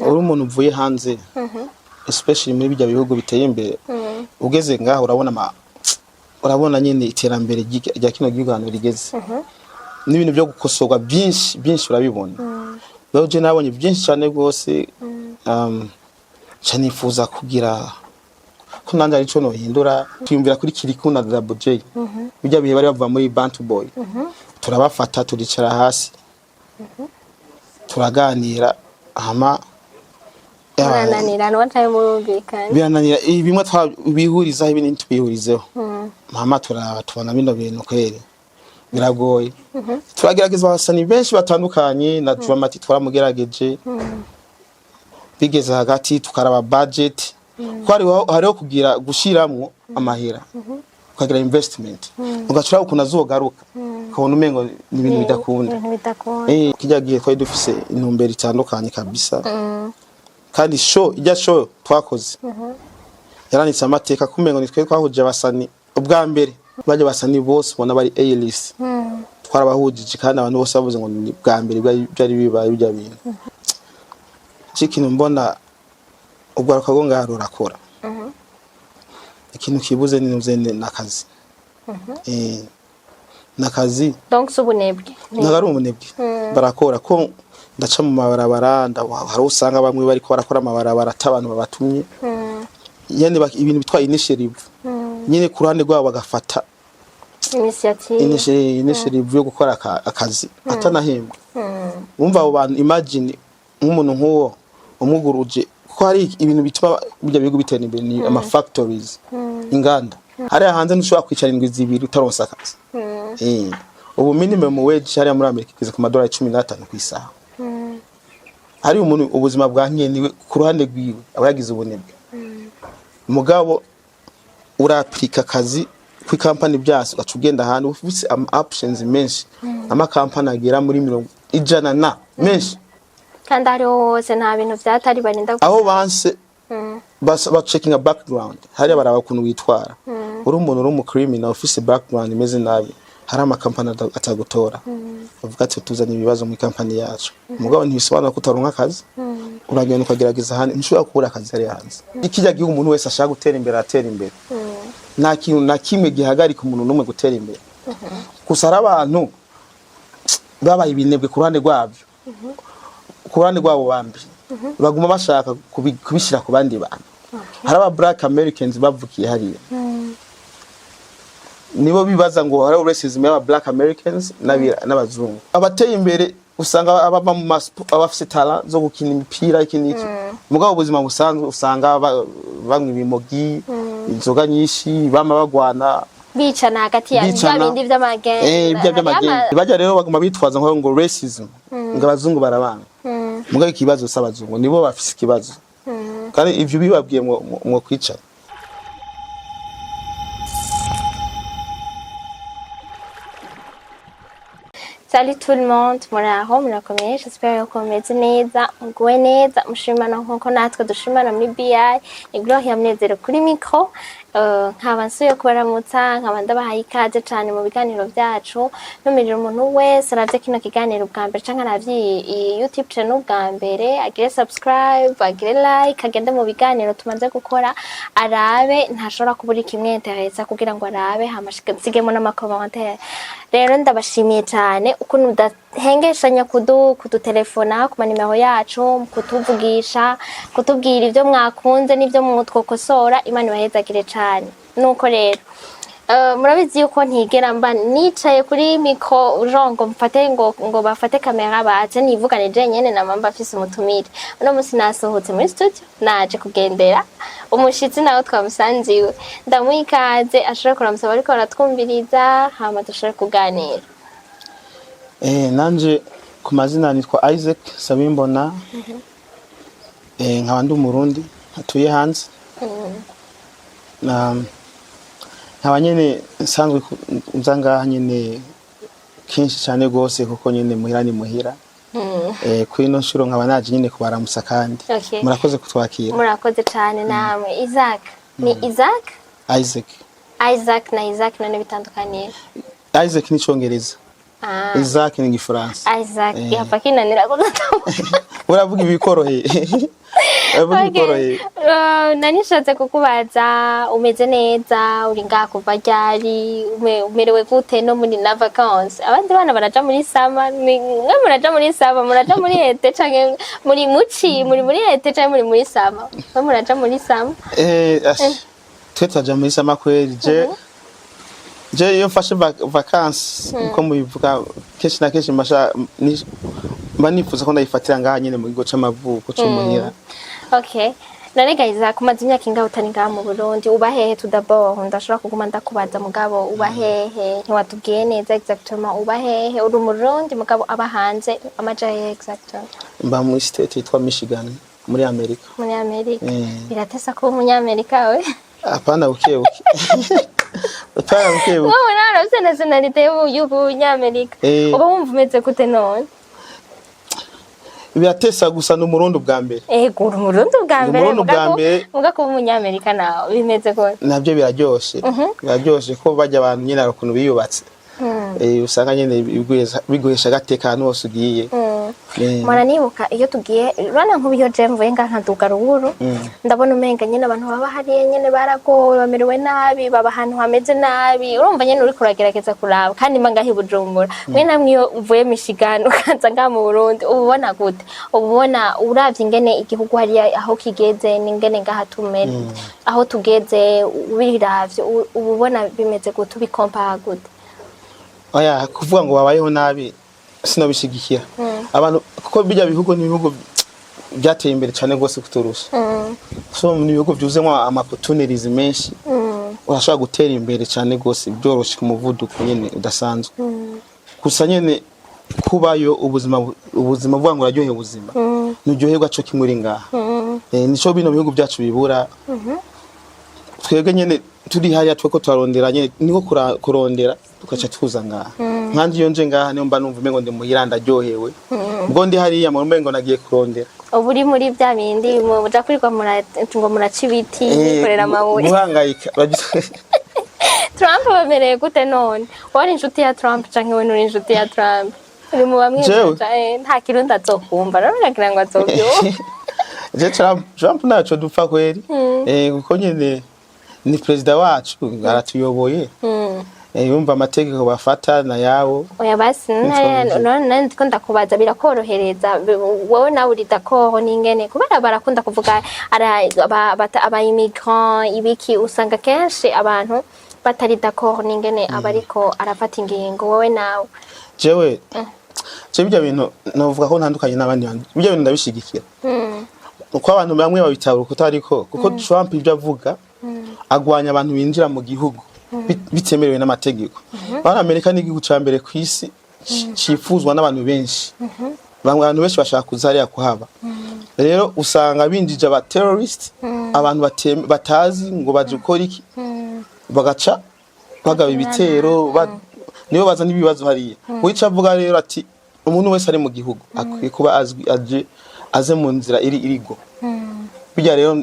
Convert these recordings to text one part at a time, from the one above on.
uri umuntu uvuye hanze especially muri bijya bihugu biteye imbere ugeze ngaho urabona nyine iterambere rya kino gihugu hano rigeze n'ibintu byo gukosorwa byinshi urabibona rero je nabonye byinshi cyane rwose cyanifuza kugira ko nanje ari cyo no hindura twiyumvira kuri Kiriku na Double J bijya bihe bari bava muri Bantu Boy turabafata turicara hasi turaganira hama birananira n'abataye murumvikana birananira bimwe twabihurizaho ibindi tubihurizeho hama tubona bino bintu kweri biragoye turagerageza abasani benshi batandukanye na Dramati twaramugerageje bigeze hagati tukaraba budget hariho kugira gushiramwo amahera ukagira investment ugacura ukuntu azogaruka ukabona umengo ni ibintu bidakunda kijya gihe twari dufise intumbero itandukanye kabisa kandi show twakoze yaranitse amateka kumengo nitwe twahuje abasani ubwa mbere baje basani bose ubona bari A-list twarabahujije kandi abantu bose bavuze ngo ni bwa mbere byari bibaye bijya bintu ikintu mbona ubwo akagonga harurakora ikintu kibuze ninuze nakazi nakazi donc subunebwe nagari umunebwe barakora ko ndaca mu mabarabara hari usanga bamwe bari ko barakora amabarabara atabantu babatumye yene ibintu bitwa initiative nyine ku ruhande rwabo bagafata initiative yo gukora akazi atanahembwa umva abo bantu imagine nk'umuntu nk'uwo umuguruje ko hari ibintu bituma bijya bigo bitera imbere ni ama factories inganda hari hanze ntushobora kwicara indwi zibiri utaronsa akazi ubu minimum wage hari muri Amerika igeze ku $15 ku isaha hari umuntu ubuzima bwa nkeniwe ku ruhande rwiwe aba yagize ubunebwe mugabo uraplika akazi ku company byase ugacugenda ahantu ufite options menshi ama company agera muri 100 na menshi kandi ari hose nta bintu byatari barinda aho banse ba checking a background hari baraba kuntu witwara uri umuntu uri mu criminal office background imeze nabi hari ama company atagutora bavuga ati tuzanye ibibazo mu company yacu mugabo ntibisobanura ko utaronka akazi uragenda ukagerageza handi nshobora kubura akazi ari hanze ikijya gihe umuntu wese ashaka gutera imbere nta kintu na kimwe gihagarika umuntu numwe gutera imbere gusa ari abantu babaye ibinebwe ku ruhande rwabyo ku ruhande rwabo bambi baguma bashaka kubishyira ku bandi bantu hari aba black Americans bavukiye hariya nibo bibaza ngo hari racism y'aba black Americans n'abazungu abateye imbere usanga abava mu abafite talent zo gukina imipira ikiniki mugabo ubuzima busanzwe usanga bamwe ibimogi inzoga nyinshi bama bagwana bicana hagati ya bindi by'amagenge bajya rero baguma bitwaza ngo racism ngo abazungu barabanga mugabo ikibazo s'abazungu nibo bafise ikibazo kandi ivyo bibabwiye mu kwicara. Salut tout le monde, muraho murakomeye, j'espère ko mumeze neza, muguwe neza, mushimana nkuko natwe dushimana muri BI, ni Gloria Munezero kuri micro. Nkaba nsuye kubaramutsa, nkaba ndabahaye ikaze cyane mu biganiro byacu, numirira umuntu wese aravye kino kiganiro bwa mbere canke aravye YouTube channel bwa mbere, agire subscribe, agire like, agende mu biganiro tumaze gukora, arabe ntashobora kubura kimwe interesa kugira ngo arabe hamashigasigemo n'amakommentaire. Rero ndabashimiye cyane ukuntu udahengeshanya kudutelefona ku manimero yacu, kutuvugisha, kutubwira ibyo mwakunze n'ibyo mutwokosora, Imana ibahezagire cyane. Nuko rero murabizi yuko ntigera mba nicaye kuri micro ujongo mfate ngo bafate kamera baze nivugane je nyene na mamba afise umutumire. Uno musi nasohotse muri studio naje kugendera umushitsi nawe twamusanziwe, ndamwikaze ashobora kuramusaba ariko aratwumviriza hama dushobora kuganira. Nanje ku mazina nitwa Isaac Sabimbona, nkaba ndi umurundi atuye hanze, nkaba nyene nsanzwe nzanga nyene kenshi cyane gose kuko nyene muhira ni muhira. Kuri no nshuro nkaba naje nyene kubaramusa kandi murakoze kutwakira. Murakoze cyane namwe. Isaac ni Isaac? Isaac. Isaac na Isaac none bitandukanye. Isaac ni Congereza, Isaac ni Gifaransa. Isaac yapa kinanira ko uravuga ibikoroheye uravuga ibikoroheye. Nanishatse kukubaza umeze neza uri ngaha kuva ryari umerewe gute no muri na vacances abandi bana baraja muri sama mwe muraja muri sama muraja muri ete canke muri muci muri ete canke muri sama mwe muraja muri sama twe twaja muri sama kweli je iyo mfashe vacances uko mubivuga kenshi na kenshi manifuza ko ndayifatira ngaha nyene mu gigo c'amavuko c'umuhira. Okay. None guys kumaze imyaka ingaho utari ngaha mu Burundi uba hehe tout d'abord ndashobora kuguma ndakubaza mugabo uba hehe ntiwatubwiye neza exactement uba hehe uri mu Burundi mugabo aba hanze amaja hehe exactement? Mba muri state yitwa Michigan muri Amerika. Muri Amerika. Biratesa ko umunyamerika we? Apana bukebuke. Apana bukebuke. Wowe narose nationality y'umunyamerika. Uba wumva umeze gute none? Biratesa gusa n'umurundi bwa mbere. Uri umurundi bwa mbere. Muga ko umunyamerika nawe bimeze ko. Nabyo biraryoshe. Biraryoshe ko bajya abantu nyine arakuntu biyubatse. Usanga nyine biguhesha gatekano wose ugiye. Mara nibuka iyo tugiye rana nk'ubiyo je mvuye ngaha nduga ruhuru ndabona umenga nyine abantu baba hariye nyine baragowe bamerewe nabi baba ahantu hameze nabi urumva nyine uri kuragerageza kuraba kandi mangahi Bujumbura mwe namwe iyo uvuye Michigan ukanza ngaha mu Burundi ubona gute ubona uravye ingene igihugu hariya aho kigeze n'ingene ngaha tumere aho tugeze ubiravye ubona bimeze gute ubikompara gute? Oya kuvuga ngo babayeho nabi sinabishigikira abantu kuko bijya bihugu n'ibihugu byateye imbere cyane gose kuturusha so mu bihugu byuzemo opportunities menshi urashobora gutera imbere cyane gose byoroshe ku muvuduko nyene udasanzwe gusa nyene kubayo ubuzima vuga ngo uraryohe ubuzima nuryoherwa cyo kimuri ngaha nico bino bihugu byacu bibura twebwe nyene turi hariya tweko twarondera nyene niko kurondera tukaca tuza ngaha nkandi iyo nje ngaha niyo mba numva umengo ndi muhiranda ryohewe ubwo ndi hariya mu mengo nagiye kurondera uburi muri bya bindi muja kwirwa ngo muraca ibiti bikorera amabuye muhangayika Trump bamereye gute none wari inshuti ya Trump canke we nuri inshuti ya Trump uri mu bamwe nta kirundi azokumva naragira ngo azobyo je Trump naco dupfa kweri kuko nyene ni president wacu aratuyoboye yumva amategeko bafata na yawo oya basi none ndiko ndakubaza birakorohereza wowe nawe uri d'accord n'ingene kubera barakunda kuvuga aba immigrant ibiki usanga kenshi abantu batari d'accord n'ingene abariko arafata ingingo wowe nawe jewe bijya bintu novuga ko ntandukanye n'abandi bantu bijya bintu ndabishigikira uko abantu bamwe babitabura kutariko kuko Trump ibyo avuga agwanya abantu binjira mu gihugu bitemerewe n'amategeko. Bana Amerika ni igihugu ca mbere ku isi cifuzwa n'abantu benshi. Abantu benshi bashaka kuzariya kuhaba. Rero usanga binjije aba terrorist abantu batazi ngo baje gukora iki bagaca bagaba ibitero niyo baza n'ibibazo hariya. Wica avuga rero ati umuntu wese ari mu gihugu akwiye kuba aze mu nzira irigo. Bijya rero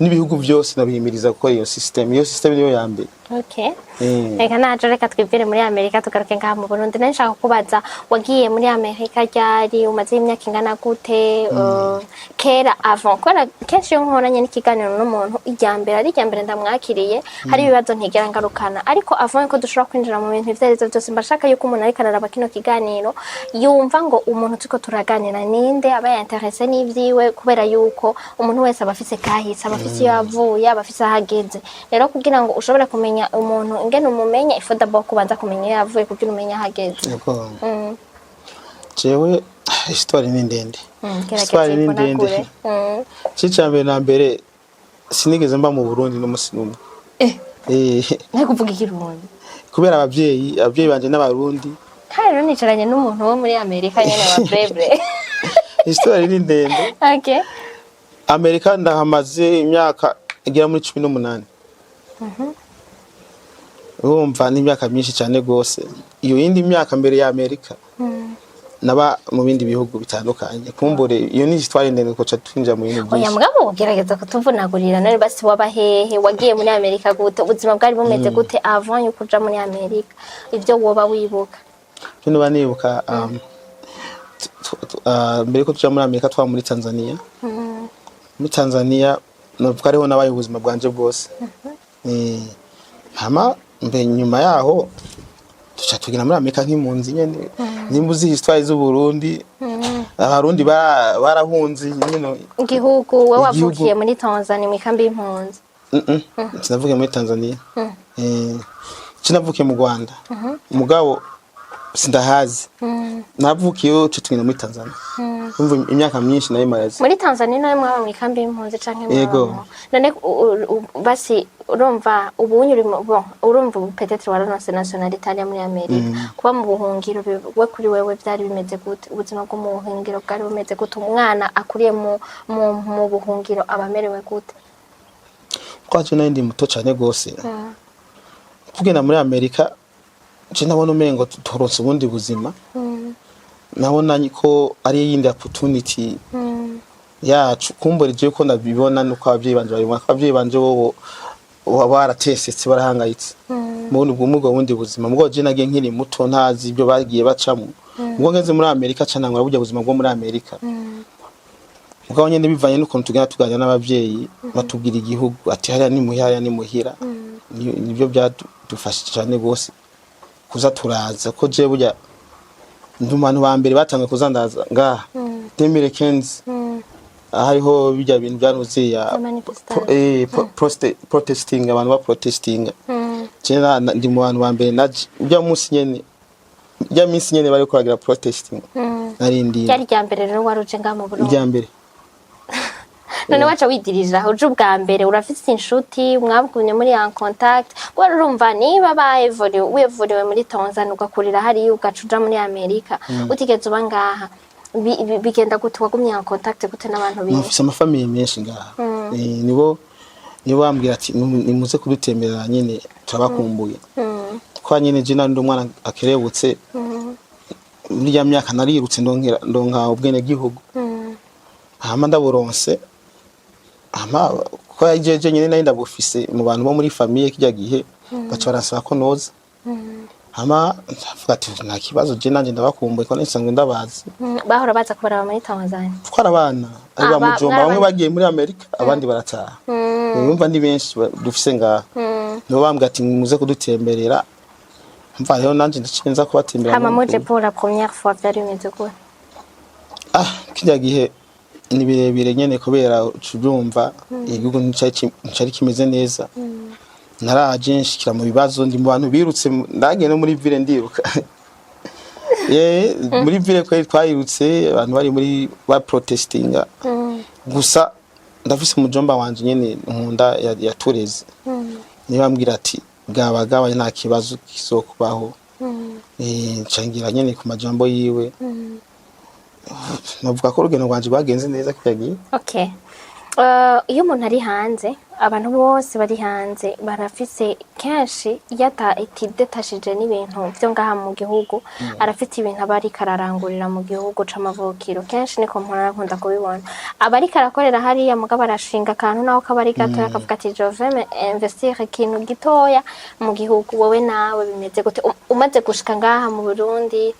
n'ibihugu byose nabihimiriza gukora iyo system niyo ya mbere. Okay. Reka naje reka twibwire muri Amerika tugaruke ngaha mu Burundi nashaka kubaza wagiye muri Amerika ryari umaze imyaka ingana gute kera avant kora kenshi yo nkoranye n'ikiganiro n'umuntu ijyambere ndamwakiriye hari ibibazo ntigera ngarukana ariko avant ko dushobora kwinjira mu bintu ivyerezo byose mbashaka yuko umuntu ari kararaba kino kiganiro yumva ngo umuntu tuko turaganira ninde aba yanteresse n'ivyiwe kubera yuko umuntu wese abafise kahise abafise yavuye abafise ahageze rero kugira ngo ushobore kumenya umuntu ingene umumenya ifoda bo kubanza kumenya yavuye kugira umenya hageze jewe histoire ni ndende histoire ni ndende cicambere na mbere sinigeze mba mu Burundi no musinumwe nakuvuga ikirundi kubera abavyeyi banje n'abarundi rero nicaranye n'umuntu wo muri Amerika nyene wa Brebre histoire ni ndende okay Amerika ndahamaze imyaka igera muri 18 urumva n'imyaka myinshi cyane gose iyo yindi myaka mbere ya Amerika naba mu bindi bihugu bitandukanye kumbure iyo ni histoire ndende ko twinjira mu bintu byinshi oya mugabo ugerageza kutuvunagurira nari basi wabahehe wagiye muri Amerika gute ubuzima bwari bumeze gute avant yo kuja muri Amerika ivyo woba wibuka cyo niba nibuka mbere ko tuja muri Amerika twa muri Tanzania muri Tanzania novuga ariho nabaye ubuzima bwanje bwose hama mbe nyuma yaho tuca tugina muri Amerika nk'impunzi nyene nimbuzi histoire z'u Burundi abarundi barahunze nyine igihugu we wavukiye muri Tanzania mu kambi y'impunzi sinavukiye muri Tanzania sinavukiye mu Rwanda umugabo sindahazi navukiye cyo tugina muri Tanzania umva imyaka myinshi nayo maze muri Tanzania nayo mwaba mu kambi y'impunzi canke yego none basi urumva ubunyuri urumva peut-être waranose nationalité ya muri Amerika kuba mu buhungiro we kuri wewe byari bimeze gute ubuzima bwo mu buhungiro bwari bumeze gute umwana akuriye mu buhungiro abamerewe gute kwaje nandi muto cyane gose kugenda muri Amerika je nabona umengo turonse ubundi buzima nabona ko ari yindi opportunity yacu kumborije yuko nabibona nuko abavyeyi banje babibona abavyeyi banje bo baratesetse barahangayitse mubona ubwo bundi buzima mubwo je nagiye nkiri muto ntazi ibyo bagiye bacamo ubwo ngeze muri Amerika canangura burya buzima bwo muri Amerika ubwo nyene bivanye n'ukuntu tugenda tuganira n'abavyeyi batubwira igihugu ati hariya ni muhira nibyo byadufashije cyane gose kuza turaza ko je burya ndumanu ba mbere batanga kuzandaza ngaha 2015 hariho bijya bintu byanuze ya protesting abantu ba protesting cyera ndi mu bantu ba mbere naje ujya munsi nyene ujya minsi nyene bari koragira protesting narindi yari rya mbere rero waruje nga mu Burundi rya mbere none wacha widirija uje ubwa mbere urafite inshuti mwabwunye muri en contact warumva niba wevuriwe muri Tanzania ugakurira hari ugacuja muri Amerika utigeze uba ngaha bigenda gute wagumye en contact gute n'abantu biwe mufise amafamiye menshi ngaha nibo bambwira ati nimuze kudutemberera nyene turabakumbuye kwa nyene je nandi umwana akerebutse muri ya myaka narirutse ndonka ubwene gihugu hama ndaburonse ama ko yajeje nyene nari ndabufise mu bantu bo muri famille kijya gihe baca barasaba ko noza hama ndavuga ati nta kibazo je nanje ndabakumbuye ko nisanzwe ndabazi bahora baza kubaraba muri Tanzania twara abana ari bamujomba bamwe bagiye muri Amerika abandi barataha numva ndi benshi dufise ngaha no bambwa ati muze kudutemberera mva rero nanje ndacenza kubatemberera hama muje pour la première fois byari bimeze gute kijya gihe ni birebire nyene kubera ucubyumva igihugu ncari kimeze neza naraje nshikira mu bibazo ndi mu bantu birutse ndagiye no muri ville ndiruka muri ville kwari twayirutse abantu bari muri ba protestinga gusa ndafise umujomba wanje nyene nkunda yatureze niba ambwira ati gaba nta kibazo kizokubaho ncangira nyene ku majambo yiwe navuga ko urugendo rwanje rwagenze neza kujyagiye okay iyo umuntu ari hanze abantu bose bari hanze barafise kenshi yata itidetashije n'ibintu byo ngaha mu gihugu arafite ibintu abari kararangurira mu gihugu c'amavukiro kenshi niko mpora nkunda kubibona abari karakorera hariya mugabo arashinga kantu naho kabari gato akavuga ati je vais investir ikintu gitoya mu gihugu wowe nawe bimeze gute umaze gushika ngaha mu Burundi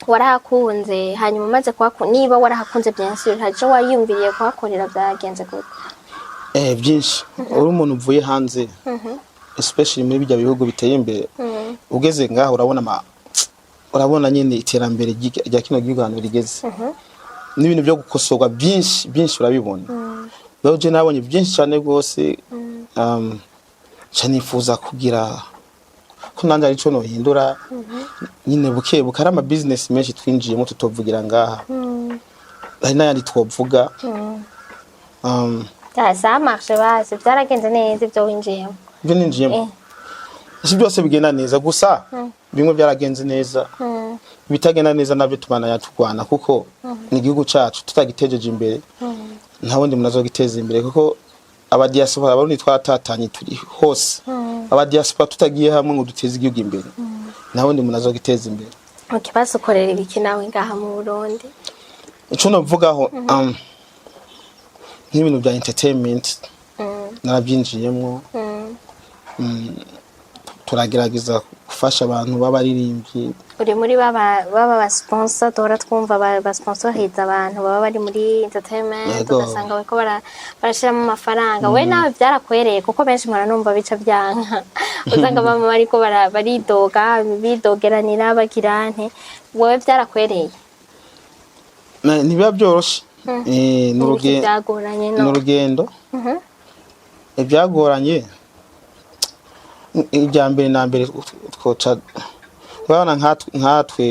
warahakunze hanyuma umaze niba warahakunze byinshi haje wayumviriye kuhakorera byagenze gute byinshi uri umuntu uvuye hanze especially muri bijya bihugu biteye imbere ugeze ngaho urabona nyine iterambere rya kino gihugu hano rigeze n'ibintu byo gukosorwa byinshi urabibona rero je nabonye byinshi cyane rwose cyanifuza kugira ko nanje ari cyo no hindura nyine buke bukara ama business menshi twinjiyemo tutovugira ngaha ari nayandi twovuga ça marche base byaragenze neza ibyo winjiyemo byo ninjiyemo isi byose bigenda neza gusa bimwe byaragenze neza bitagenda neza nabyo tubana yatugwana kuko ni igihugu cyacu tutagitejeje imbere nta wundi munazo giteza imbere kuko aba diaspora abarundi twaratatanye turi hose aba diaspora tutagiye hamwe ngo duteze igihugu imbere nta wundi munazo giteza imbere ukibazo korera ibiki nawe ngaha mu Burundi ico no vugaho nk'ibintu bya entertainment narabyinjiyemo turagerageza gufasha abantu b'abaririmbyi. uri muri baba sponsor duhora twumva ba sponsoriza abantu baba bari muri entertainment ugasanga bariko barashiramo amafaranga we nawe byarakwereye kuko benshi mwana numva bica byanka usanga baba bariko baridoga bidogeranira bagirante wewe byarakwereye ntibiba byoroshe n'urugendo ibyagoranye ijya mbere na mbere twoca urabona nkatwe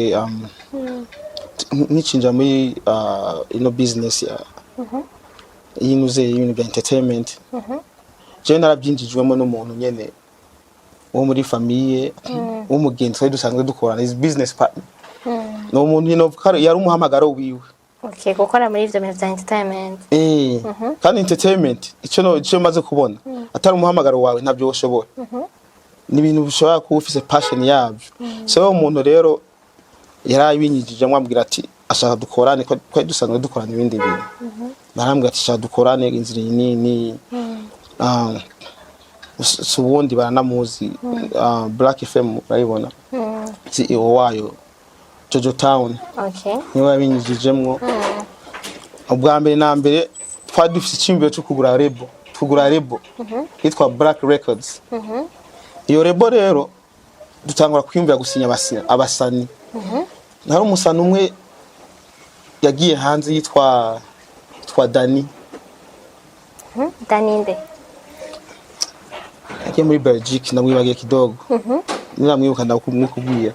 nkicinja muri ino business yinuze ibintu bya entertainment je narabyinjijwemo n'umuntu nyene wo muri famille w'umugenzi twari dusanzwe dukorana is business partner no umuntu nyene yari umuhamagaro wiwe. Okay, gukora muri ivyo bintu bya entertainment. Kandi entertainment ico maze kubona atari umuhamagaro wawe ntabyo woshobora. Ni ibintu bishobora kuba ufise passion yabyo. So umuntu rero yarabinyijije amwambwira ati ashaka dukorane ko dusanzwe dukorana ibindi bintu. Narambwira ati ashaka dukorane inzira nini ubundi baranamuzi Black FM urayibona. CEO wayo Jojo Town. Okay. Niwe yabinyijijemwo. Ubwa mbere na mbere twari dufise icyumviro cyo kugura rebo. Yitwa Black Records. Iyo rebo rero dutangura kwiyumvira gusinya abasani. Nari umusani umwe yagiye hanze yitwa Dani. Dani nde? Yagiye muri Belgique namwibagiye kidogo. Niramwibuka ndakubwira.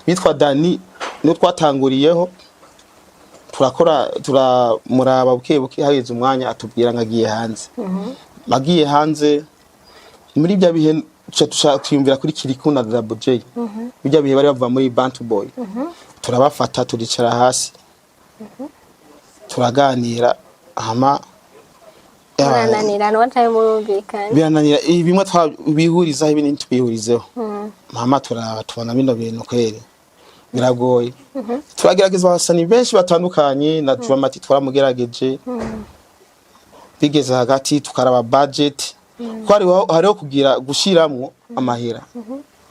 Yitwa Dani no twatanguriyeho turamuraba bukebuke hageze umwanya atubwira ngagiye hanze. Magiye hanze muri bya bihe twiyumvira kuri Kiriku na Double J. Bijya bihe bari bava muri Bantu Boy. Turabafata turicara hasi. Turaganira hama birananira no tayo murumvikana. Birananira bimwe twabihuriza ibindi tubihurizeho. Hama tubona bino bintu kweri. Biragoye. Turagerageza abasani benshi batandukanye na Dramati twaramugerageje. Bigeze hagati tukaraba budget. Hariho kugira gushiramwo amahera.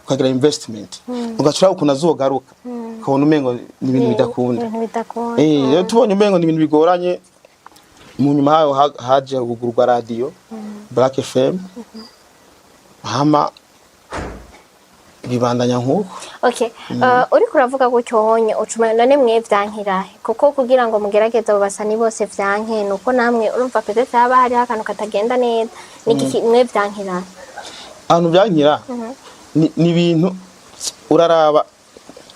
Ukagira investment. Ugacura ukuna zogaruka. Ukabona umengo ni ibintu bidakunda. Rero tubonye umengo ni ibintu bigoranye. Mu nyuma hayo haje gugurwa radio Black FM. Hama bibandanya nkuko. Okay. Uri kuravuga gutyo honye ucuma none mwe vyankirahe kuko kugira ngo mugerageze abo basani bose vyanke nuko namwe urumva pete cyaba hari akantu katagenda neza niki mwe vyankirahe ahantu vyankira ni ibintu uraraba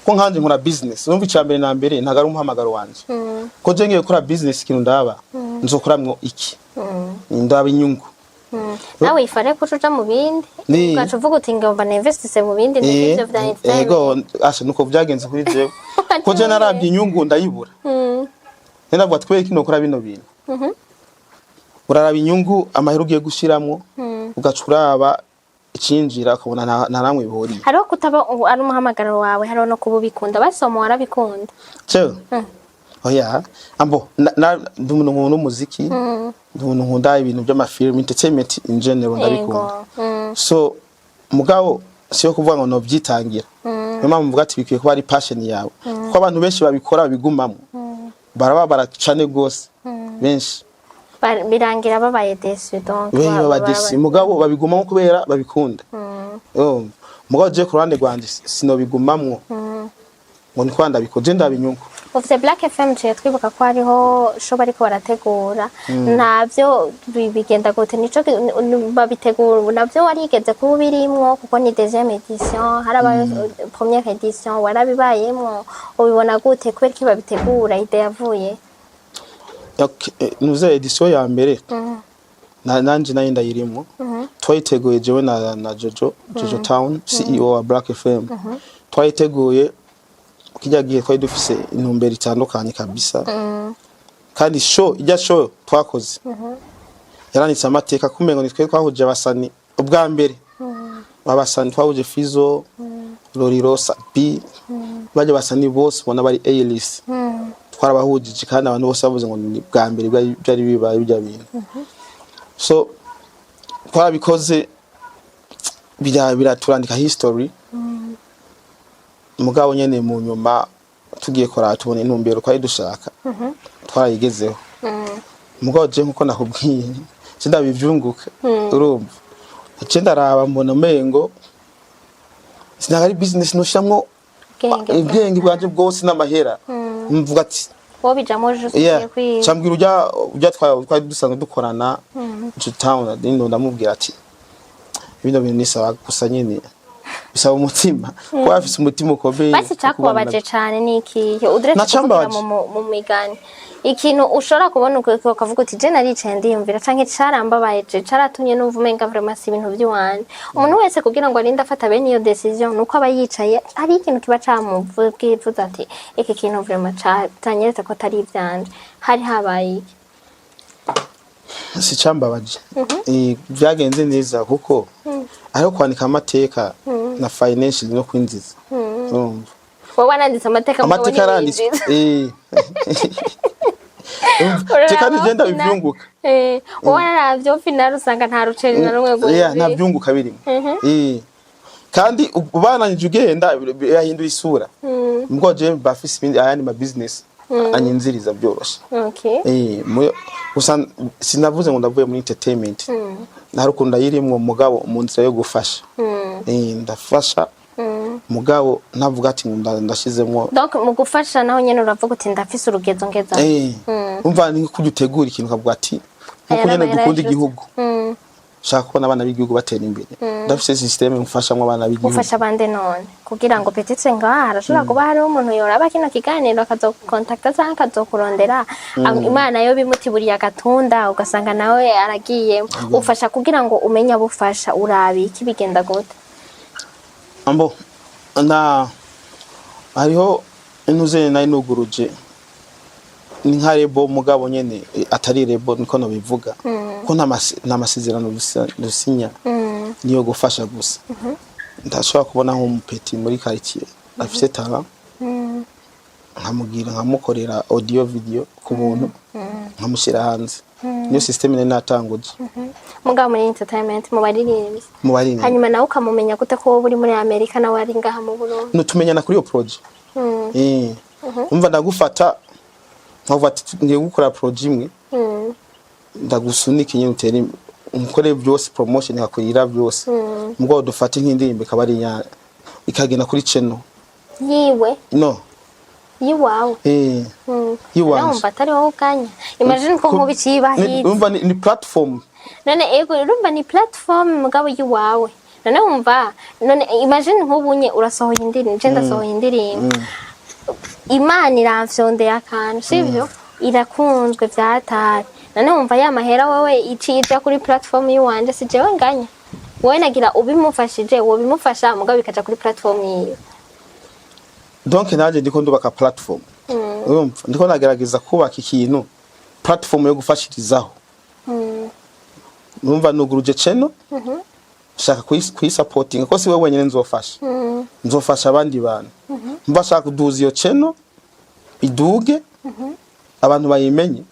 ko nkanje nkora business numva icambere na mbere ntagara umuhamagaro wanje ko je ngiye gukora business kintu ndaba nzokoramwo iki ndaba inyungu nawe ifare kucuja mu bindi ukacuvuga uti ngomba na investise mu bindi n'ibyo vya entertainment ego asha nuko vyagenze kuri jewe ko je narabye inyungu ndayibura nenda bwa tweke no kora bino bintu uraraba inyungu amahero ugiye gushiramwo ugacuraba icinjira akabona nta namwe bihori hariho kutaba ari umuhamagaro wawe hariho no kuba ubikunda basomo warabikunda cyo oya ambo ndumuntu n'umuziki ndumuntu nkunda ibintu by'amafilm entertainment in general ndabikunda so mugabo siyo kuvuga ngo no byitangira niyo mpamvu mvuga ati bikwiye kuba ari passion yawe ko abantu benshi babikora babigumamo baraba baracane gose benshi birangira babaye déçu donc baba déçu mugabo babigumamo kubera babikunda mugabo je ku ruhande rwanje sinobigumamwo ngo nikwanda bikoje ndabinyungu ufite Black FM cyo twibuka ko hariho sho bariko barategura navyo bigenda gute nico babitegura navyo warigeze kuba birimwo kuko ni deuxième édition haraba première édition warabibayemwo ubibona gute kubera ki babitegura ide yavuye nuze édition ya mbere nanje nayo ndayirimo twayiteguye jewe na Jojo Town CEO wa Black FM twayiteguye kijya gihe twari dufise intumbero itandukanye kabisa kandi show twakoze yaranitse amateka kumengo nitwe twahuje abasani ubwa mbere abasani twahuje Fizo Lorirosa B baje basani bose bona bari A-list twarabahujije kandi abantu bose bavuze ngo ni bwa mbere byari bibaye bijya bintu so twarabikoze biraturandika history mugabo nyene mu nyuma tugiye kora tubone intumbero twari dushaka twarayigezeho mugabo je nkuko nakubwiye sindabivyunguka urumva je ndaraba mbona mengo sinagari business noshamwo ubwenge bwanje bwose n'amahera mvuga ati wobijamo juste kwi chambwira ujya twari dusanzwe dukorana to town ndindo ndamubwira ati ibintu nisaba gusa nyene bisaba umutima ko afise umutima ukomeye basi cyakubabaje cyane nikiyo udretse kugira mu migani ikintu ushobora kubona ukavuga uti je naricaye ndiyumvira canke carambabaye je caratumye numva umenga vraiment si ibintu by'uwanje umuntu wese kugira ngo arinde afata bene iyo decision nuko aba yicaye hari ikintu kiba camuvuga ati iki kintu vraiment tanyeretse ko tari ivyanje hari habaye si cambabaje byagenze neza kuko aho kwandika amateka na financial no kwinjiza urumva wowe wananditse amateka aranditse teka nigenda bivyunguka wowe naravyo final usanga nta ruceri na rumwe gwe nta byunguka birimo kandi ubananije ugenda yahindura isura mbwo je bafise ibindi ayandi ma business anyinziriza byoroshe gusa sinavuze ngo ndavuye muri entertainment narukunda yirimwe mugabo mu nzira yo gufasha ndafasha mugabo navuga ati ndashizemwo donc mu gufasha naho nyene uravuga uti ndafise urugezo ngeza umva ni kujutegura ikintu kavuga ati nkuko nyene dukunda igihugu shaka kubona abana b'igihugu batera imbere ndafise systeme mfashamwe abana b'igihugu ufasha bande none kugira ngo petitse ngaha arashobora kuba hari umuntu yoraba kino kiganiro akazokontakta canke akazokurondera imana yo bimutiburiye agatunda ugasanga nawe aragiye ufasha kugira ngo umenye abufasha urabi iki bigenda gute ambo na hariho inuze nayi nuguruje ni nka rebo mugabo nyene atari rebo niko no bivuga ko nta masezerano dusinya niyo gufasha gusa ndashobora kubona nko umupeti muri quartier afite talent nkamugira nkamukorera audio video ku muntu nkamushira hanze niyo system nene natanguje mugabo muri entertainment mu baririmbi hanyuma nawe ukamumenya gute ko uri muri Amerika nawe ari ngaha mu Burundi no tumenyana kuri yo project umva ndagufata nkavuga ati ngiye gukora project imwe ndagusunika nyine utera umukore byose promotion nkakurira byose mugabo dufata nk'indirimbo ikabari ikagena kuri channel yiwe no yiwawe yiwawe numva atari wowe ukanya imagine ko nkubi kibahize umva ni platform none ego urumva ni platform mugabo yiwawe none umva none imagine nk'ubunye urasohoye indirimbo je ndasohoye indirimbo Imana iramfyonde akantu sivyo irakunzwe vyatari none umva ya mahera wewe icija kuri platform yiwanje si jewe nganya wowe nagira ubimufashije wo bimufasha mugabo bikaja kuri platform yiwe donc naje ndiko ndubaka platform urumva ndiko nagerageza kubaka ikintu platform yo gufashirizaho urumva nuguruje channel shaka kuyisupporting ko si wewe wenyene nzofasha abandi bantu mbashaka kuduza iyo channel iduge abantu bayimenye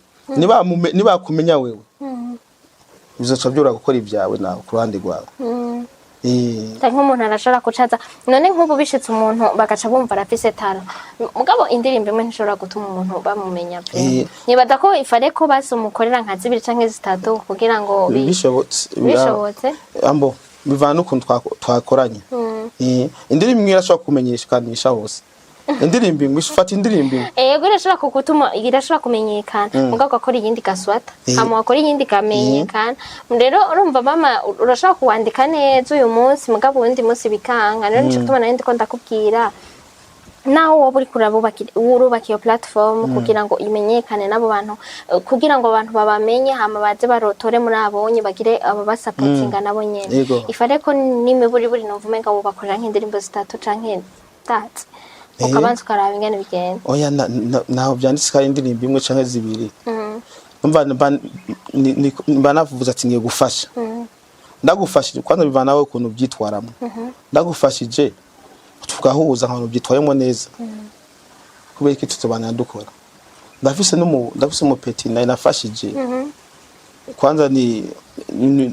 niba kumenya wewe bizoca byura gukora ibyawe nawe ku ruhande rwawe tanko umuntu arashobora kucaza none nk'ubu bishitse umuntu bagaca bumva arafise tara mugabo indirimbo imwe ntishobora gutuma umuntu bamumenya pe nibaza ko ifare ko basi umukorera nka zibiri canke zitatu kugira ngo bishobotse ambo bivana ukuntu twakoranye indirimbo imwe irashobora kumenyekanisha hose indirimbo imwe ifata indirimbo yego irashobora kugutuma irashobora kumenyekana mugabo akora iyindi gaswata hama akora iyindi kamenyekana rero urumva mama urashobora kuwandika neza uyu munsi mugabo undi munsi bikanga rero nico gutuma nandi ko ndakubwira naho wowe uri urubaka iyo platform kugira ngo imenyekane nabo bantu kugira ngo abantu babamenye hama baze barotore muri abonye bagire ababasupportinga nabo nyene ifare ko nimiburi buri numva umenga bo bakorera nk'indirimbo zitatu canke tatu ukabanza ukaraba ingene bigenda oya naho byanditse kandi indirimbo imwe canke zibiri umva mba navuze ati ngiye gufasha ndagufashije kwanza bivana nawe ukuntu byitwaramo ndagufashije tugahuza nkantu byitwayemo neza kubera iki tutubana dukora ndafise umupeti naye nafashije kwanza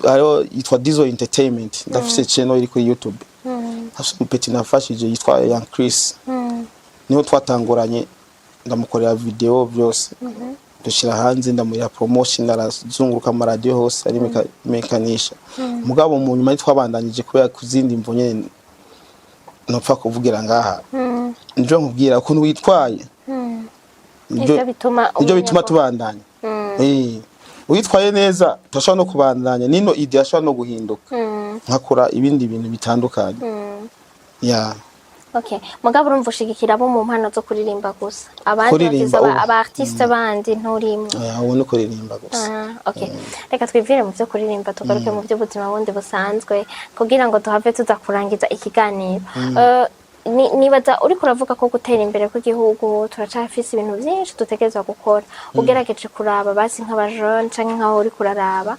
ayo yitwa Dizo Entertainment ndafise channel iri kuri YouTube hafise umupeti nafashije yitwa Young Chris niho twatanguranye ndamukorera video byose dushira hanze ndamuya promotion arazunguruka mu radio hose ari mekanisha mugabo mu nyuma twabandanyije kubera kuzindi mvo nyene nopfa kuvugira ngaha njo nkubwira ukuntu witwaye ibyo bituma tubandanya witwaye neza turashobora no kubandanya nino idea ashobora no guhinduka nkakora ibindi bintu bitandukanye Okay, mugabo urumva ushigikira abo mu mpano zo kuririmba gusa abandi bakiza aba artiste bandi nturimo ubu no kuririmba gusa okay reka twivire mu byo kuririmba tugaruke mu byo buzima bundi busanzwe kugira ngo tuhave tuza kurangiza ikiganiro nibaza uri kuravuga ko gutera imbere kw'igihugu turacafise ibintu byinshi dutegerezwa gukora ugerageje kuraba basi nk'abajone canke nkaho uri kuraraba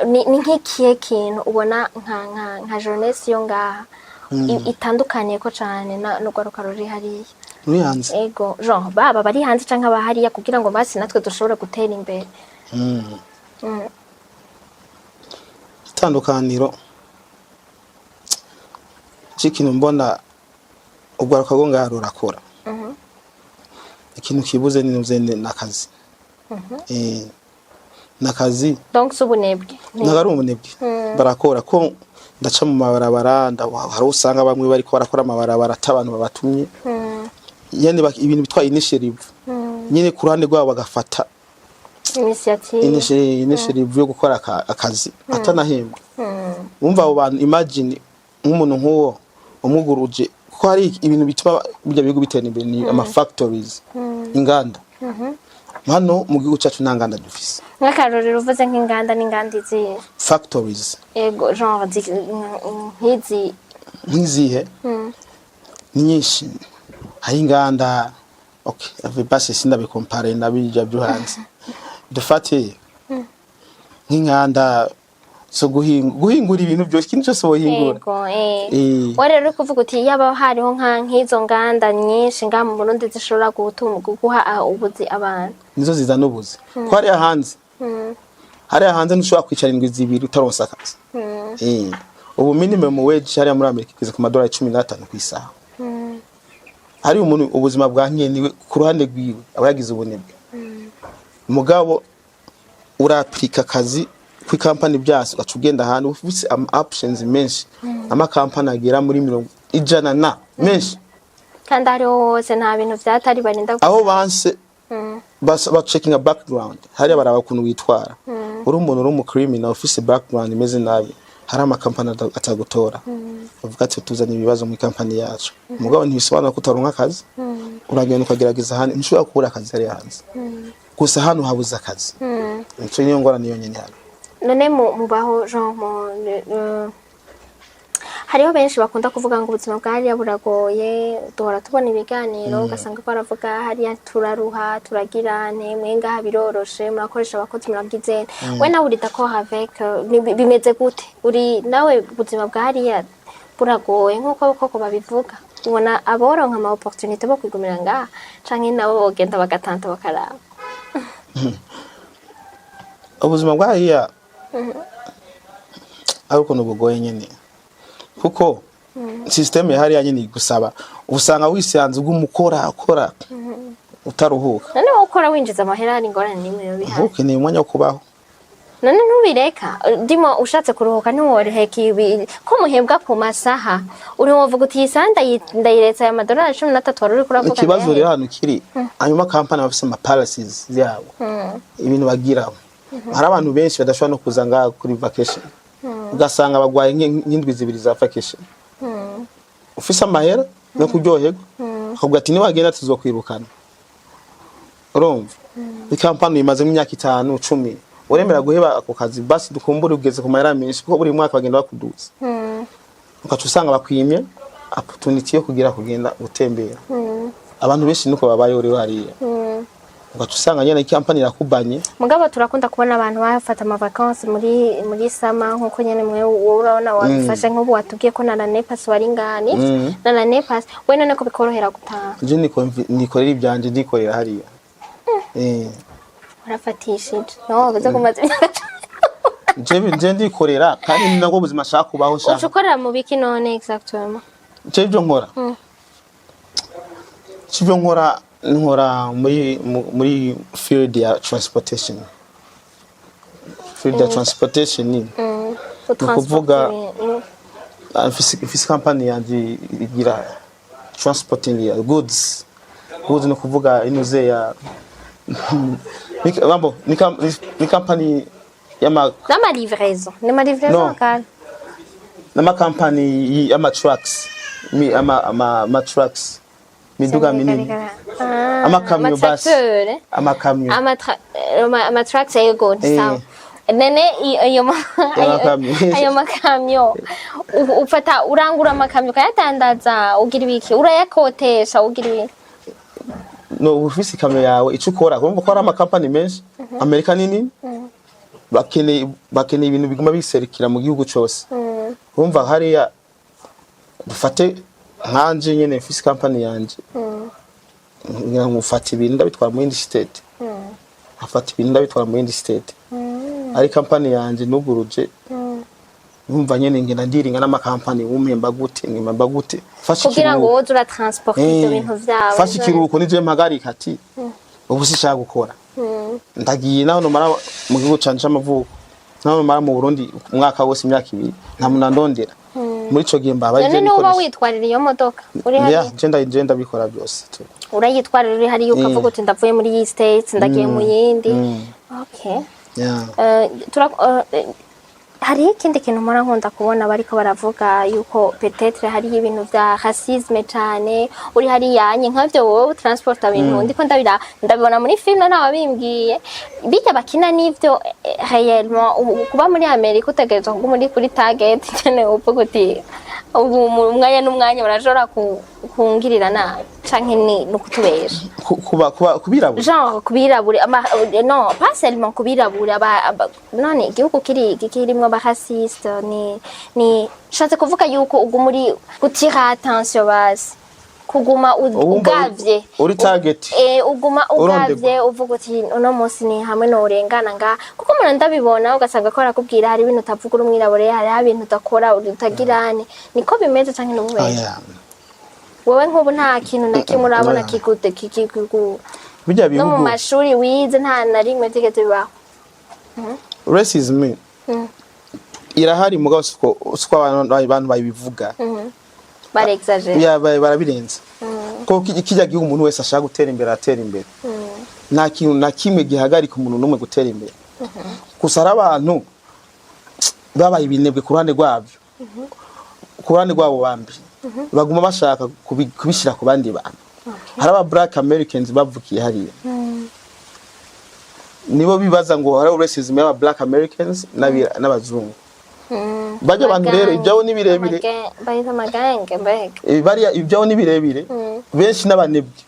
ni nk'ikihe kintu ubona nka jeunesse yo ngaha itandukaniye ko cyane n'urwaruka ruri hariya ruri hanze ego genre baba bari hanze canke abahariya kugira ngo basi natwe dushobore gutera imbere itandukaniro ikintu mbona urwaruka rwo ngaha rurakora ikintu kibuze ni nakazi nakazi donc subunebwe nagari umunebwe barakora ko ndaca mu mabarabara hari usanga bamwe bari ko barakora amabarabara atabantu babatumye yene ibintu bitwa initiative nyine ku ruhande rwabo bagafata initiative yo gukora akazi atanahembwa umva abo bantu imagine nk'umuntu nk'uwo umuguruje ko hari ibintu bituma bijya bigo bitera imbere ni ama factories inganda hano mu gihugu cyacu ntanganda dufise nk'akarorero uvuze nk'inganda n'inganda izi factories ego genre nk'izihe ni nyinshi hari inganda okay ave base sindabicompare nabija byo hanze dufate nk'inganda so guhingura ibintu byose kintu cyose bohingura wari rero kuvuga uti yaba hariho nk'izo nganda nyinshi nga mu Burundi zishobora guha ubuzi abantu nizo zizana ubuzi ko hari hanze ntushobora kwicara indwi zibiri utaronsa akazi ubu minimum wage hari muri Amerika kize ku $15 ku isaha hari umuntu ubuzima bwa nkene ku ruhande rwiwe abayagize ubunebwe mugabo uraplika akazi ku company byase gacugenda ahantu ufite options menshi ama company agera muri 100 na menshi kandi ari hose nta bintu byatari barinda aho banse ba checking a background hari baraba kuntu witwara uri umuntu uri mu criminal office background imeze nabi hari ama company atagutora uvuga ati tuzanye ibibazo mu company yacu mugabo ntibisobanura ko utaronka akazi uragenda ukagerageza hano nshobora kubura akazi ari hanze gusa hano habuze akazi nico niyo ngorane yonyene hano none mubaho genre hariho benshi bakunda kuvuga ngo ubuzima bwariya buragoye duhora tubona ibiganiro ugasanga ko baravuga hariya turaruha turagirane mwenga biroroshe murakoresha abakozi muragize we nawe urita ko avec bimeze gute uri nawe ubuzima bwariya buragoye nkuko koko babivuga ubona aboronka ama opportunité bo kwigumira ngaha canke nabo bogenda bagatanta bakaraba ubuzima bwariya ariko nubugoye nyene kuko system yahari yanyine gusaba usanga wisanze ugumukora akora utaruhuka none ukora winjiza amahera ari ngorane nimwe yo bihari ukeneye umwanya wo kubaho none ntubireka ndimo ushatse kuruhuka ntiworeheka ibi ko muhembwa ku masaha uri wovuga uti isanda ndayiretsa ya $13 wari uri kuravuga ikibazo rero hano kiri hanyuma company bafise ama policies yabo ibintu bagiraho hari abantu benshi badashobora no kuza ngaha kuri vacation ugasanga bagwaye nk'indwi zibiri za vacation ufise amahera no kuryoherwa akavuga ati niwagenda tuzokwirukana urumva ikampani imaze imyaka 5 10 uremera guheba ako kazi basi dukumbure ugeze ku mahera menshi kuko buri mwaka bagenda bakuduza ukacu usanga bakwimye opportunity yo kugira kugenda gutembera abantu benshi nuko babaye uri hariya ugacu usanga nyene ikampani irakubanye mugabo turakunda kubona abantu bafata ama vacances muri sama nkuko nyene mwe urabona wabifashe nk'ubu watubwiye ko na Nepas wari ngani na Nepas we none ko bikorohera gutaha je nikorera ibyanje ndikorera hariya urafatishije no baza kumaza je ndikorera kandi nabwo ubuzima nshaka kubaho nshaka ucukorera mu biki none exactement je ibyo nkora ibyo nkora muri field ya transportation ni ukuvuga company yanjye igira transporting ya goods ni ukuvuga inuze ya ni company n'ama livraison kandi n'ama company y'ama trucks ama trucks miduga minini amakamyo basi amakamyo ama trucks yego sawa nene ayo makamyo ufata urangura amakamyo kayatandaza ugira ibiki urayakotesha ugira ibiki no ufise kamyo yawe ico ukora kumva ko ari ama company menshi America nini bakeneye ibintu biguma biserukira mu gihugu cyose urumva hariya dufate nkanje nyene ufise company yanje ngira ngo ufata ibintu ndabitwara mu yindi state afata ibintu ndabitwara mu yindi state ari company yanje nuguruje umva nyene ngenda ndiringa n'ama company umpemba gute fasha kugira ngo woze ura transport ibyo bintu vyawe fasha ikiruko nije mpagarika ati ubu sishaka gukora ndagiye naho nomara mu gihugu canje amavuko naho nomara mu Burundi umwaka wose imyaka 2 nta munandondera muri ico gihe mbaba je none uba witwarira iyo modoka uri hari je ndabikora byose urayitwarira uri hari ukavuga uti ndavuye muri iyi states ndagiye mu yindi okay hari ikindi kintu mpora nkunda kubona bariko baravuga yuko peut-être hari ibintu vya racisme cyane uri hari yanye nkavyo wowe transport ibintu ndiko ndabibona muri film nawe bimbwiye bijya bakina n'ivyo réellement kuba muri Amerika utegerezwa ngo muri kuri target cyane uvuga uti ubu umwanya n'umwanya barashora kungirira na canke ni kutubesha kubirabura genre kubirabura non pas seulement kubirabura none igihugu kirimwo ba raciste ni shatse kuvuga yuko ugu muri gutira attention basi kuguma ugavye uri target uguma ugavye uvuga uti uno munsi ni hamwe no urengana nga kuko umuntu ndabibona ugasanga ko arakubwira hari ibintu utavuga urumwirabure hari ibintu utakora utagirane niko bimeze canke n'ububeye wowe nk'ubu nta kintu na kimwe urabona kigute bijya bihugu no mu mashuri wize nta na rimwe tigeze bibaho racism irahari mugabo uko abantu bayibivuga barexagere barabirenza ko kijya gihugu umuntu wese ashaka gutera imbere nta kintu na kimwe gihagarika umuntu numwe gutera imbere gusa abantu babaye ibinebwe ku ruhande rwabo bambi baguma bashaka kubishira ku bandi bantu hari aba black Americans bavukiye hariya nibo bibaza ngo hari racism y'aba black Americans n'abazungu bajya abantu rero ibyaho ni birebire bayita magange mbega bariya ibyaho ni birebire benshi n'abanebwe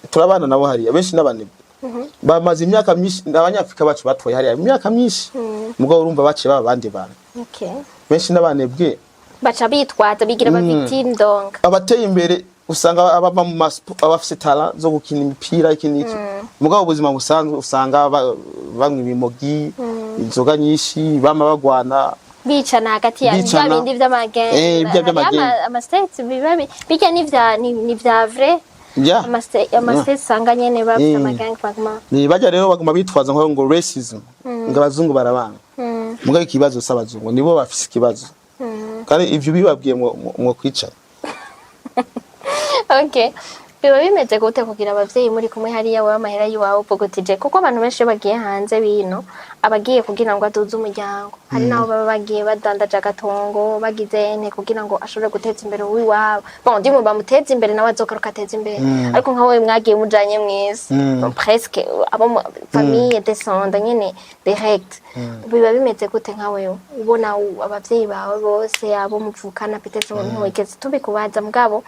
turabana nabo hariya benshi n'abanebwe bamaze imyaka myinshi abanyafrika bacu batoye hariya imyaka myinshi mugabo urumva baciye abandi bantu benshi n'abanebwe baca bitwaza bigira ba victime donc abateye imbere usanga abava mu abafite talent zo gukina imipira ikiniki mugabo ubuzima busanzwe usanga bamwe ibimogi inzoga nyinshi bama bagwana bicana hagati ya bindi vy'amagenge ama states bijya ni vya vrai ama states sanga nyene bafite amagenge baguma ni bajya rero baguma bitwaza ngo racism ngo abazungu barabana mugabo ikibazo s'abazungu nibo bafise ikibazo kandi ivyo bibabwiye mwo kwicara okay biba bimeze gute kugira abavyeyi muri kumwe hariya wa mahera yiwawe pogotije kuko abantu benshi bagiye hanze bino abagiye kugira ngo aduze umuryango hari naho baba bagiye badandaje agatongo bagize ene kugira ngo ashobore guteza imbere uwiwabo bon ndimo bamuteza imbere nawe azokaruka ateza imbere ariko nkawe mwagiye mujanye mwese presque abo famille descendant nyene direct biba bimeze gute nkawe ubona abavyeyi bawe bose abo muvukana peut-être ntiwigeze tubikubaza mugabo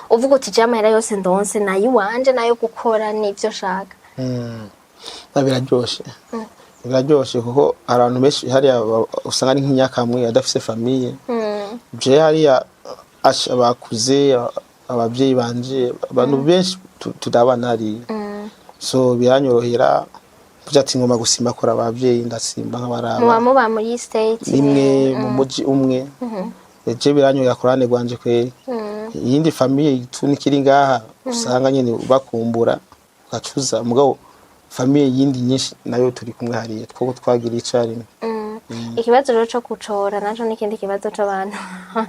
uvuga uti jamahera yose ndonse nayo wanje nayo gukora nivyo shaka biraryoshe kuko abantu benshi hariya usanga ari nk'inyakamwe adafise famille je hariya bakuze abavyeyi banje abantu benshi tudabana hariya so biranyorohera kuja ati ngoma gusimba kora abavyeyi ndasimba nk'abaraba muba muri state nimwe mu muji umwe je biranyorohera korane gwanje kweri iyindi famille itunikiri ngaha usanga nyene bakumbura ugacuza mugabo famille yindi nyinshi nayo turi kumwe hariye twoko twagira icari ikibazo rero cyo gucora naco n'ikindi kibazo c'abantu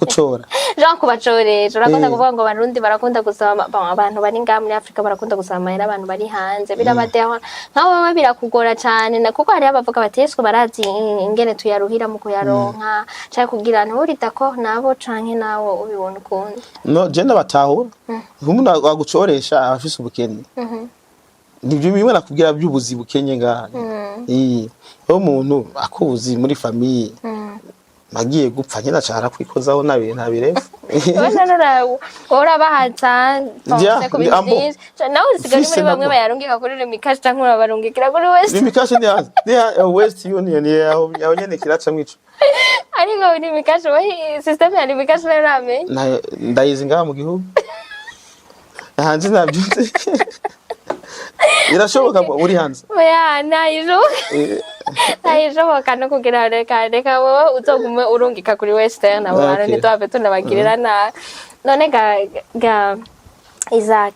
gucora Jean kubacoresha urakunda kuvuga ngo abarundi barakunda gusaba abantu bari ngaha muri Afrika barakunda gusaba amahera abantu bari hanze birabadeho nkaho baba birakugora cyane kuko hari abavuga bateswe barazi ingene tuyaruhira mu kuyaronka cyangwa kugira nturita ko nabo canke nawo ubibona ukundi no je ndabatahura umuntu agucoresha abafise ubukene nibyo bimwe nakubwira by'ubuzi bukenye ngaha umuntu akubuzi muri famille magiye gupfa nyina cara kwikozaho ntabirefu ora bahatsa bose kubizije nawe usigaye muri bamwe bayarungika kuri Remikashi cyangwa urabarungikira kuri West Remikashi ni West Union yaho nyene kiraca mwico ariko Remikashi we system ya Remikashi rame ndayizi ngaha mu gihugu hanze nabyutse irashoboka uri hanze oya nayishoboka no kugira reka wowe uzogume urungika kuri Western abo bantu ntitwabe tunabagirira na none ga Isaac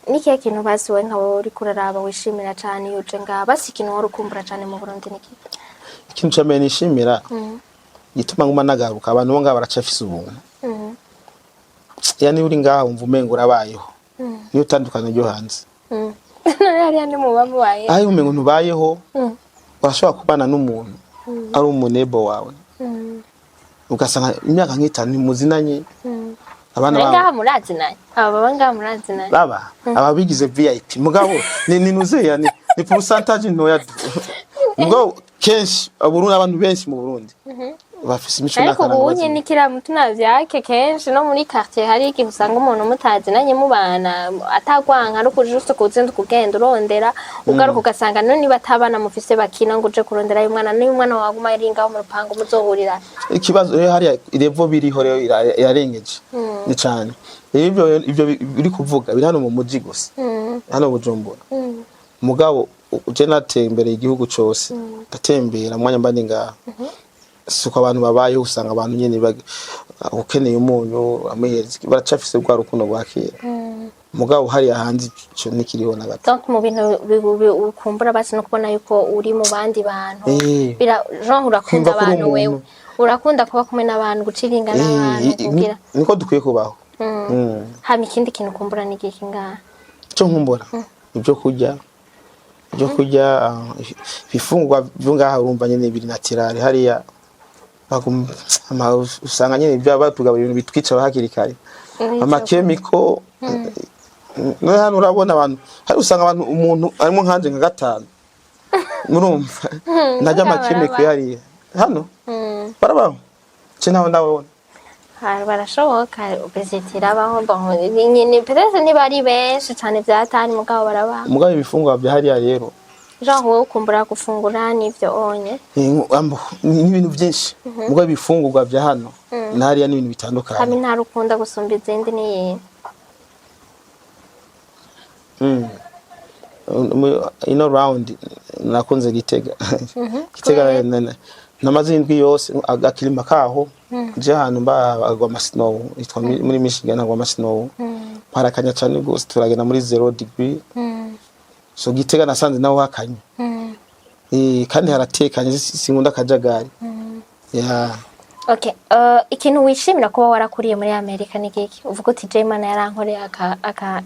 nikihe kintu basiwe nkabo uri kuraraba wishimira cyane yuje nga basi ikintu wari ukumbura cyane mu Burundi niki ikintu cyame nishimira gituma nguma nagaruka abantu bo ngaba baracafise ubuntu yani uri ngaha umva umengo urabayeho niyo utandukanye ryo hanze hariya ni muba mubaye ayi umengo ntubayeho urashobora kubana n'umuntu ari umunebo wawe ugasanga imyaka nk'itanu muzinanye abana ngaha murazinanye aba ngaha murazinanye baba ababigize VIP mugabo ni nuzeya ni pourcentage ntoya mugabo kenshi aburundi abantu benshi mu Burundi bafise imico n'akaranga ariko ubunye nikira mutuna vyake kenshi no muri quartier hari igihe usanga umuntu mutazinanye mubana atagwanka ari kujuse kuzinda kugenda urondera ugaruka ugasanga none batabana mufise bakina ngo uje kurondera y'umwana n'umwana waguma iringa mu rupango muzohurira ikibazo hari irevo biriho rero yarengeje ni cyane ibyo biri kuvuga biri hano mu muji gusa hano Bujumbura mugabo uje natembere igihugu cyose ndatembera mwanya mbandi ngaha suko abantu babayeho usanga abantu nyene ukeneye umunyu amehezi baracafise bwa rukundo rwa kera mugabo hari ahandi cyo nikiriho na gato donc mu bintu ukumbura basi no kubona yuko uri mu bandi bantu bira Jean urakunda abantu wewe urakunda kuba kumwe n'abantu guciringa n'abantu kugira niko dukwiye kubaho hama ikindi kintu ukumbura ni iki ngaha cyo nkumbura ibyo kurya bifungwa byo ngaha urumva nyene biri natural hariya usanga nyene ibyo batuga ibintu bitwica bahakiri kare amakemiko no hano urabona abantu hari usanga abantu umuntu arimo nkanje nka gatanu murumva najya amakemiko yari hano barabaho cyo naho ndabona barashoboka ubezitira abaho nyine peut-être niba ari benshi cyane byatani mugabo barabaho mugabo ibifungwa bya hariya rero Jean wowe ukumbura gufungura nivyo onye ni ibintu byinshi mugabo ibifungurwa bya hano nariya ni ibintu bitandukanye kami nta rukunda gusumba izindi ni ino round nakunze Gitega Gitega namaze indwi yose agakirima kaho je hano bagwa amasnow itwa muri Michigan agwa amasnow parakanya cyane gose turagenda muri 0 degree so Gitega nasanze naho hakanye kandi haratekanye sinkunda kajagari okay ikintu wishimira kuba warakuriye muri Amerika ni giki uvuga uti je Imana yarankoreye aka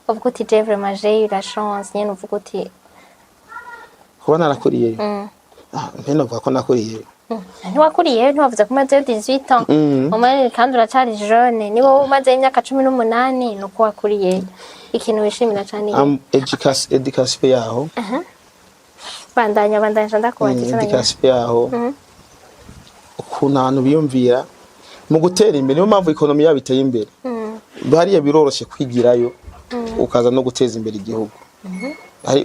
uvuga uti je vraiment j'ai eu la chance nyene uvuga uti kuba narakuriye mpeno vuga ko nakuriye ntiwakuriye ntiwavuze ko umaze 18 ans umwe kandi uracari jeune niwo umaze imyaka 18 nuko wakuriye ikintu wishimira cyane education yaho bandanya ndakubagiza education yaho ukuntu abantu biyumvira mu gutera imbere niyo mpamvu economy yabo iteye imbere bariya biroroshe kwigirayo ukaza no guteza imbere igihugu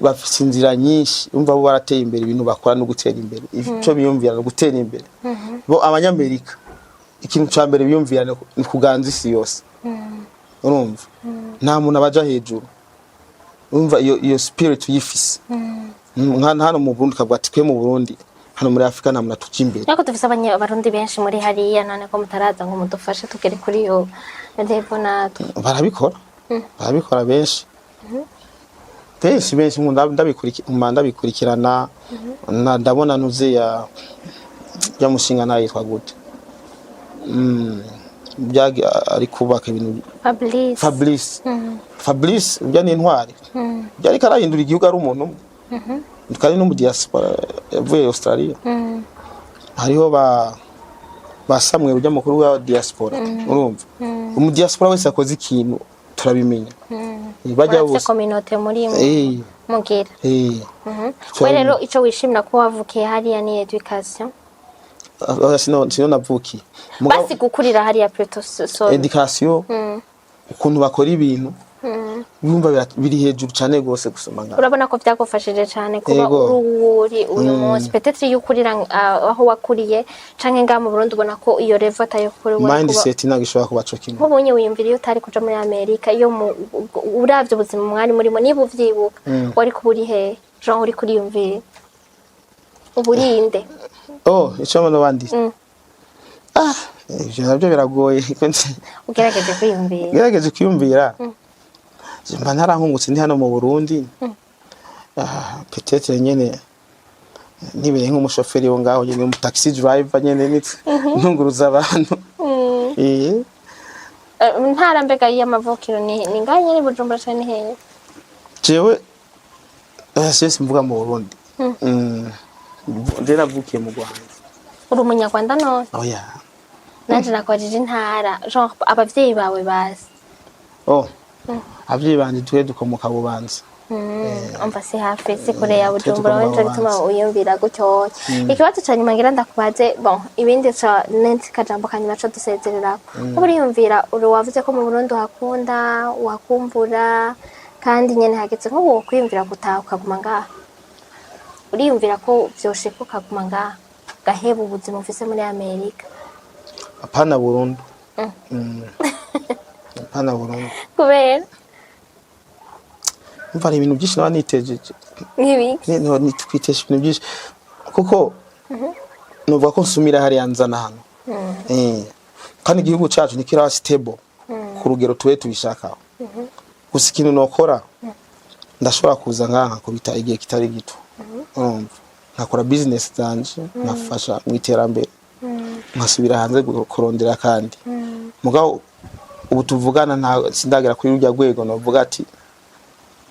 bafite inzira nyinshi umva bo barateye imbere ibintu bakora no gutera imbere icyo biyumvira no gutera imbere bo abanyamerika ikintu cya mbere biyumvira ni kuganza isi yose urumva nta muntu abaja hejuru umva iyo spirit uyifise hano mu Burundi kavuga ati twe mu Burundi hano muri Afrika nta muntu atuca imbere nako dufise abarundi benshi muri hariya none ko mutaraza ngo mudufashe tugere kuri yo level natwe barabikora benshi benshi ndabikurikirana ndabona nuze ya mushinga nayo yitwa gute byagi ari kubaka ibintu Fabrice bya n'intwari byari karahindura igihugu ari umuntu kandi no mu diaspora yavuye Australia hariho basamwe ujya mukuru wa diaspora urumva mu diaspora wese akoze ikintu turabimenya bajya bose communauté muri mugira we rero ico wishimira ko wavukiye hariya ni education sino navukiye basi gukurira hariya plutôt education ukuntu bakora ibintu bumva biri hejuru cyane gose gusoma ngaho urabona ko byagufashije cyane kuba uri uyu munsi peut-être yukurira aho wakuriye canke nga mu Burundi ubona ko iyo level atayo kuri we mindset nagishobora kubaco kimwe nk'ubunye wiyumvira iyo utari kuja muri Amerika iyo uravye ubuzima mwari murimo niba uvyibuka wari kuburi he Jean uri kuri yumvira uburinde ico mano bandi ivyo nabyo biragoye ugerageje kwiyumvira mba ntarahungutse ndi hano mu Burundi peut-être nyene nibere nk'umushoferi wo ngaho nyene mu taxi driver nyene ntunguruza abantu ntara mbega y'amavukiro ni ngaho nyene Bujumbura cyane hehe jewe sese mvuga mu Burundi ndera navukiye mu Rwanda uri umunyarwanda none oya nanje nakwajije intara genre abavyeyi bawe bazi abavyeyi banje twe dukomoka Bubanza umva si hafi si kure ya Bujumbura wenje bituma uyumvira gutyo ikibazo cyanyuma ngira ndakubaze ibindi ca nenti kajambo kanyuma co dusezerera uri yumvira uri wavuze ko mu Burundi hakunda wakumbura kandi nyene hageze nko wo kwiyumvira gutaha ukaguma ngaha uriyumvira ko vyoshika ukaguma ngaha gaheba ubuzima ufise muri Amerika apana Burundi apana Burundi kubera mva ibintu byinshi n'abanitejeje n'ibiki ni twitesha ibintu byinshi kuko nuvuga ko nsumira hari yanzana hano kandi igihugu cyacu ni kira stable ku rugero tuwe tubishakaho gusa ikintu nokora ndashobora kuza ngaha kubita igihe kitari gito nakora business zanje nafasha mu iterambere nkasubira hanze kurondera kandi mugabo ubu tuvugana nta sindagera kuri urya rwego novuga ati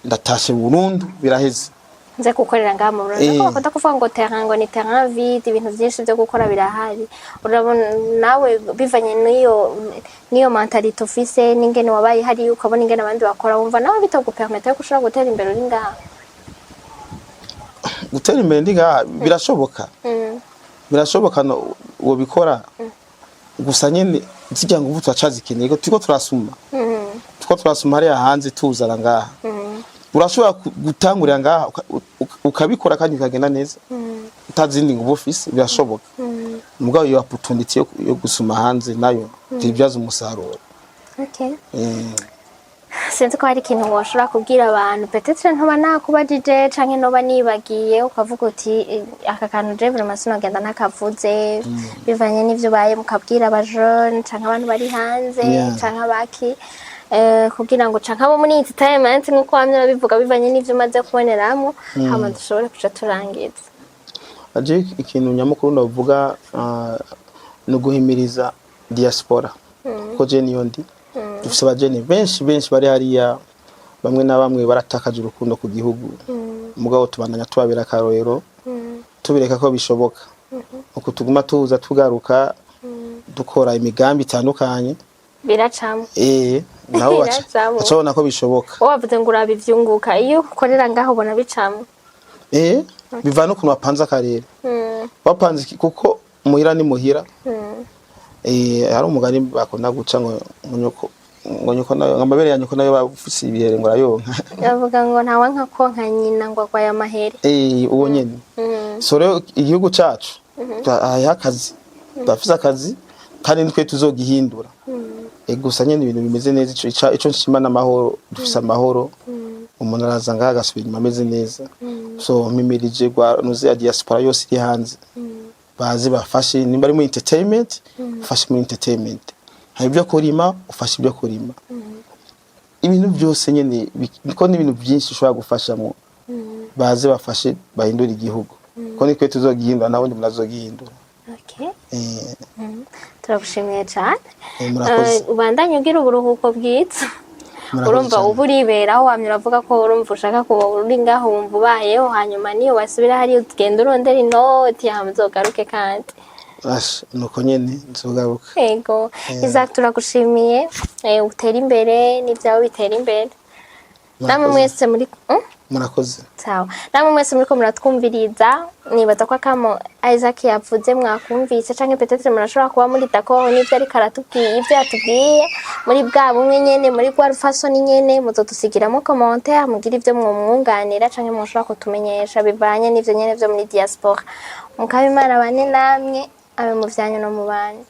ndatashe burundu biraheze nze gukorera ngaha mu Burundi ko bakunda kuvuga ngo terrain ngo ni terrain vide ibintu byinshi byo gukora birahari urabona nawe bivanye niyo mentality ufise n'ingene wabaye hari ukabona ingene abandi bakora wumva nawe bitagupermeta yo gushobora gutera imbere uri ngaha gutera imbere ndi ngaha birashoboka no uwo bikora gusa nyene zijya ngo twacaza ikintu ko turiko turasuma hariya hanze tuzara ngaha urashobora gutangurira ngaha ukabikora kandi ukagenda neza utazindi ngo ufise birashoboka mugabo iyo opportunity yo gusuma hanze nayo tibyaza umusaruro sinzi ko hari ikintu washobora kubwira abantu peut-être ntoba nakubajije canke noba nibagiye ukavuga uti aka kantu je vraiment sinogenda nakavuze bivanye n'ivyo baye mukabwira abajone canke abantu bari hanze canke abaki kugira ngo canke abo muri entertainment nkuko bamwe babivuga bivanye n'ivyo maze kuboneramo hama dushobore kuja turangiza aje ikintu nyamukuru ndavuga no guhimiriza diaspora ko je niyo ndi dufise abajene benshi bari hariya bamwe na bamwe baratakaje urukundo ku gihugu mugabo tubandanya tubabera karorero tubireka ko bishoboka uko tuguma tuza tugaruka dukora imigambi itandukanye biracamo naho bacabona ko bishoboka wavuze ngo urabivyunguka iyo ukorera ngaho ubona bicamo biva no kuno wapanze akarere wapanze kuko muhira ni muhira hari umugani bakunda guca ngo nyoko nayo amabere ya nyoko nayo bafise ibihere ngo rayonka yavuga ngo ntawe nka konka nyina ngo agwaye amahere uwo nyene so rero igihugu cacu akazi bafise akazi kandi nitwe tuzogihindura gusa nyene ibintu bimeze neza ico nshima n'amahoro dufise amahoro umuntu araza ngaha agasubira inyuma ameze neza. So mimirije gwa nuze ya diaspora yose iri hanze bazi bafashe nimba ari mu entertainment ufashe mu entertainment, hari ibyo kurima ufashe ibyo kurima, ibintu byose nyene niko n'ibintu byinshi ushobora gufashamo bazi bafashe bahindura igihugu ko nikwe tuzogihindura nawe ndi munazogihindura. Okay. Turagushimiye cyane. Murakoze. Ubandanye ugira uburuhuko bwiza. Urumva ubu uriberaho wamye uravuga ko urumva ushaka ko uri ngaho wumva ubayeho, hanyuma niyo wasubira hari ugenda urondera inoti muzogaruke kandi. Nuko nyene nzogaruka. Yego. Isaac turagushimiye, utera imbere n'ibyawe bitera imbere. Namwe mwese muri murakoze. Sawa. Namwe mwese muri ko muratwumviriza, nibaza ko akamo Isaac yavuze mwakumvise canke peut-être murashobora kuba muri d'accord n'ivyo ari karatubwiye, ivyo yatubwiye muri bwa bumwe nyene muri kwa rufasoni nyene muzodusigiramo commentaire mugira ivyo mwumwunganira canke mushobora kutumenyesha bivanye n'ivyo nyene vyo muri diaspora. Mukabimana bane namwe abe mu vyanyu no mu banyu.